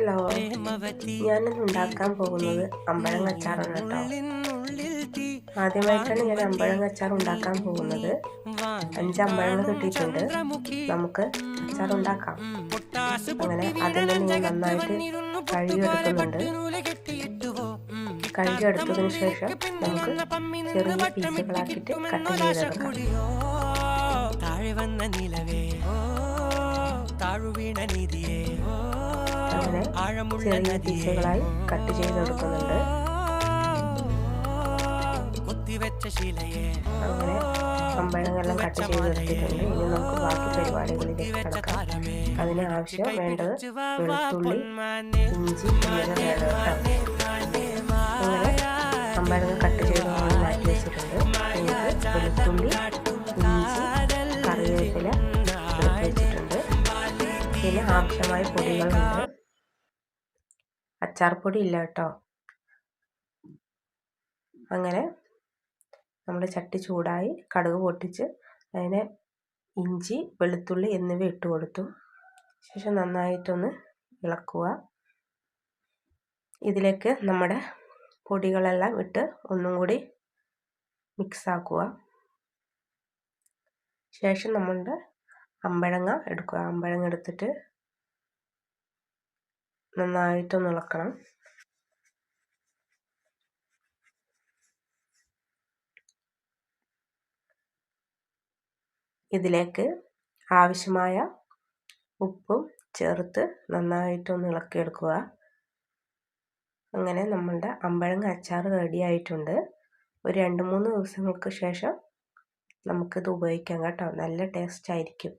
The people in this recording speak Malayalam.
ഹലോ, ഞാനിന്ന് ഉണ്ടാക്കാൻ പോകുന്നത് അമ്പഴങ്ങ അച്ചാറാണ് കേട്ടോ. ആദ്യമായിട്ടാണ് ഞാൻ അമ്പഴങ്ങ അച്ചാർ ഉണ്ടാക്കാൻ പോകുന്നത്. 5 അമ്പഴങ്ങ കിട്ടിയിട്ടുണ്ട്. നമുക്ക് അച്ചാർ ഉണ്ടാക്കാം. അങ്ങനെ ആദ്യം തന്നെ ഞാൻ നന്നായിട്ട് കഴുകിയെടുക്കുന്നുണ്ട്. കഴുകിയെടുത്തതിന് ശേഷം നമുക്ക് ചെറിയ പീസുകളാക്കിയിട്ട് കട്ട് ചെയ്തെടുക്കാം. അങ്ങനെ ചെറിയ പീസുകളായി കട്ട് ചെയ്തെടുക്കുന്നുണ്ട്. അങ്ങനെ അമ്പഴങ്ങെല്ലാം കട്ട് ചെയ്തെടുത്തിട്ടുണ്ട്. ഇനി നമുക്ക് ബാക്കി പരിപാടികളിലേക്ക് കിടക്കാം. അതിന് ആവശ്യം വേണ്ടത് വെളുത്തുള്ളി, ഇഞ്ചി എന്നിവ വേണം കേട്ടോ. അങ്ങനെ അമ്പഴങ്ങ കട്ട് ചെയ്ത് മാറ്റി വെച്ചിട്ടുണ്ട്. നമുക്ക് വെളുത്തുള്ളി, ഇഞ്ചി, കറിവേപ്പില എടുത്ത് വെച്ചിട്ടുണ്ട്. പിന്നെ ആവശ്യമായ പൊടികളുണ്ട്. അച്ചാർ പൊടി ഇല്ല കേട്ടോ. അങ്ങനെ നമ്മുടെ ചട്ടി ചൂടായി കടുക് പൊട്ടിച്ച് അതിനെ ഇഞ്ചി, വെളുത്തുള്ളി എന്നിവ ഇട്ട് കൊടുത്തു. ശേഷം നന്നായിട്ടൊന്ന് ഇളക്കുക. ഇതിലേക്ക് നമ്മുടെ പൊടികളെല്ലാം ഇട്ട് ഒന്നും കൂടി മിക്സ് ആക്കുക. ശേഷം നമ്മളുടെ അമ്പഴങ്ങ എടുക്കുക. അമ്പഴങ്ങ എടുത്തിട്ട് നന്നായിട്ടൊന്ന് ഇളക്കണം. ഇതിലേക്ക് ആവശ്യമായ ഉപ്പും ചേർത്ത് നന്നായിട്ടൊന്ന് ഇളക്കിയെടുക്കുക. അങ്ങനെ നമ്മളുടെ അമ്പഴങ്ങ അച്ചാർ റെഡി ആയിട്ടുണ്ട്. ഒരു 2-3 ദിവസങ്ങൾക്ക് ശേഷം നമുക്കിത് ഉപയോഗിക്കാം കേട്ടോ. നല്ല ടേസ്റ്റ് ആയിരിക്കും.